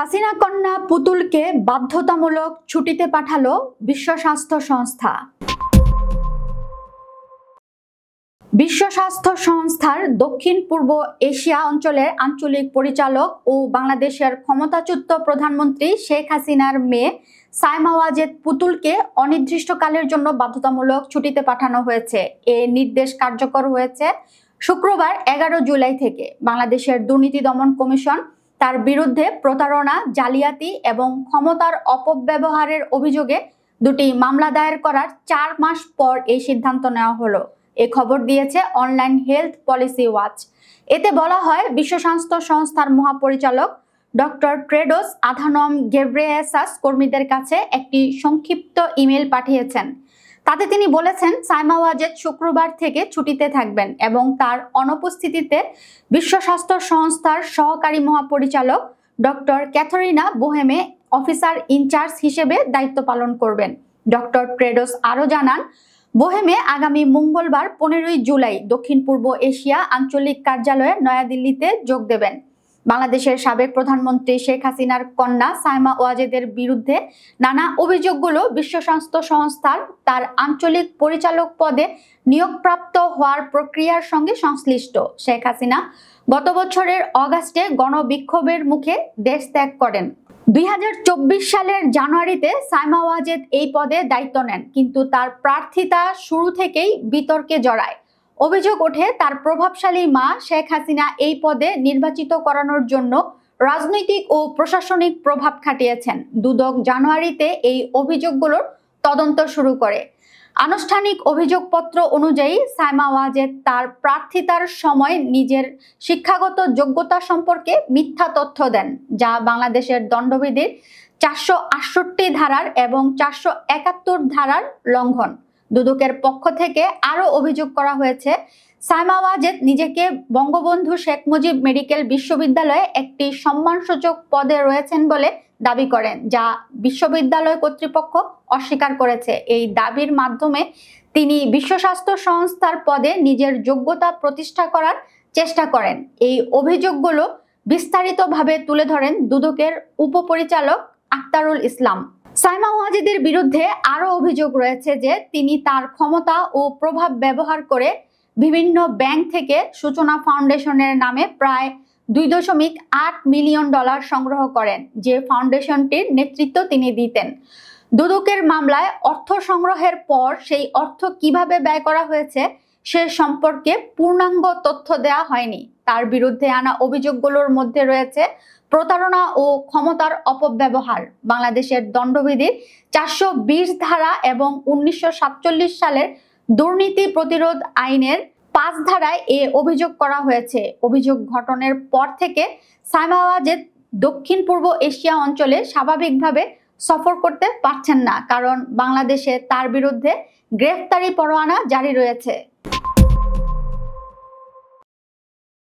হাসিনা কন্যা পুতুলকে বাধ্যতামূলক ছুটিতে পাঠালো বিশ্ব স্বাস্থ্য সংস্থা। বিশ্ব স্বাস্থ্য সংস্থার দক্ষিণ পূর্ব এশিয়া অঞ্চলের আঞ্চলিক পরিচালক ও বাংলাদেশের ক্ষমতাচ্যুত প্রধানমন্ত্রী শেখ হাসিনার মেয়ে সাইমা ওয়াজেদ পুতুলকে অনির্দিষ্টকালের জন্য বাধ্যতামূলক ছুটিতে পাঠানো হয়েছে। এ নির্দেশ কার্যকর হয়েছে শুক্রবার 11 জুলাই থেকে। বাংলাদেশের দুর্নীতি দমন কমিশন তার বিরুদ্ধে প্রতারণা, জালিয়াতি এবং ক্ষমতার অপব্যবহারের অভিযোগে দুটি মামলা দায়ের করার 4 মাস পর এই সিদ্ধান্ত নেওয়া হলো। এ খবর দিয়েছে অনলাইন হেলথ পলিসি ওয়াচ। এতে বলা হয়, বিশ্ব স্বাস্থ্য সংস্থার মহাপরিচালক ডক্টর টেড্রোস আধানম ঘেব্রেয়েসাস কর্মীদের কাছে একটি সংক্ষিপ্ত ইমেল পাঠিয়েছেন। তাতে তিনি বলেছেন, সাইমা ওয়াজেদ শুক্রবার থেকে ছুটিতে থাকবেন এবং তার অনুপস্থিতিতে বিশ্ব স্বাস্থ্য সংস্থার সহকারী মহাপরিচালক ডক্টর ক্যাথরিনা বোহেমে অফিসার ইনচার্জ হিসেবে দায়িত্ব পালন করবেন। ডক্টর টেড্রোস আরও জানান, বোহেমে আগামী মঙ্গলবার 15 জুলাই দক্ষিণ পূর্ব এশিয়া আঞ্চলিক কার্যালয়ে নয়াদিল্লিতে যোগ দেবেন। বাংলাদেশের সাবেক প্রধানমন্ত্রী শেখ হাসিনার কন্যা সাইমা ওয়াজেদের বিরুদ্ধে নানা অভিযোগগুলো বিশ্ব স্বাস্থ্য সংস্থার তার আঞ্চলিক পরিচালক পদে নিয়োগপ্রাপ্ত হওয়ার প্রক্রিয়ার সঙ্গে সংশ্লিষ্ট। শেখ হাসিনা গত বছরের অগাস্টে গণবিক্ষোভের মুখে দেশ ত্যাগ করেন। 2024 সালের জানুয়ারিতে সাইমা ওয়াজেদ এই পদে দায়িত্ব নেন, কিন্তু তার প্রার্থিতা শুরু থেকেই বিতর্কে জড়ায়। অভিযোগ ওঠে, তার প্রভাবশালী মা শেখ হাসিনা এই পদে নির্বাচিত করানোর জন্য রাজনৈতিক ও প্রশাসনিক প্রভাব খাটিয়েছেন। দুদক জানুয়ারিতে এই অভিযোগগুলোর তদন্ত শুরু করে। আনুষ্ঠানিক অভিযোগপত্র অনুযায়ী সাইমা ওয়াজেদ তার প্রার্থিতার সময় নিজের শিক্ষাগত যোগ্যতা সম্পর্কে মিথ্যা তথ্য দেন, যা বাংলাদেশের দণ্ডবিধির 468 ধারার এবং 471 ধারার লঙ্ঘন। দুদকের পক্ষ থেকে আরও অভিযোগ করা হয়েছে, সাইমা ওয়াজেদ নিজেকে বঙ্গবন্ধু শেখ মুজিব মেডিকেল বিশ্ববিদ্যালয়ে একটি সম্মানসূচক পদে রয়েছেন বলে দাবি করেন, যা বিশ্ববিদ্যালয় কর্তৃপক্ষ অস্বীকার করেছে। এই দাবির মাধ্যমে তিনি বিশ্ব স্বাস্থ্য সংস্থার পদে নিজের যোগ্যতা প্রতিষ্ঠা করার চেষ্টা করেন। এই অভিযোগগুলো বিস্তারিতভাবে তুলে ধরেন দুদকের উপপরিচালক আক্তারুল ইসলাম। সাইমা ওয়াজেদের বিরুদ্ধে আরও অভিযোগ রয়েছে যে তিনি তার ক্ষমতা ও প্রভাব ব্যবহার করে বিভিন্ন ব্যাংক থেকে সূচনা ফাউন্ডেশনের নামে প্রায় $2.8 মিলিয়ন সংগ্রহ করেন, যে ফাউন্ডেশনটির নেতৃত্ব তিনি দিতেন। দুদকের মামলায় অর্থ সংগ্রহের পর সেই অর্থ কিভাবে ব্যয় করা হয়েছে সে সম্পর্কে পূর্ণাঙ্গ তথ্য দেওয়া হয়নি। তার বিরুদ্ধে আনা অভিযোগগুলোর মধ্যে রয়েছে প্রতারণা ও ক্ষমতার অপব্যবহার। বাংলাদেশের দণ্ডবিধির 420 ধারা এবং 1947 সালের দুর্নীতি প্রতিরোধ আইনের 5 ধারায় এ অভিযোগ করা হয়েছে। অভিযোগ গঠনের পর থেকে সাইমা ওয়াজেদ দক্ষিণ পূর্ব এশিয়া অঞ্চলে স্বাভাবিকভাবে সফর করতে পারছেন না, কারণ বাংলাদেশে তার বিরুদ্ধে গ্রেফতারি পরোয়ানা জারি রয়েছে।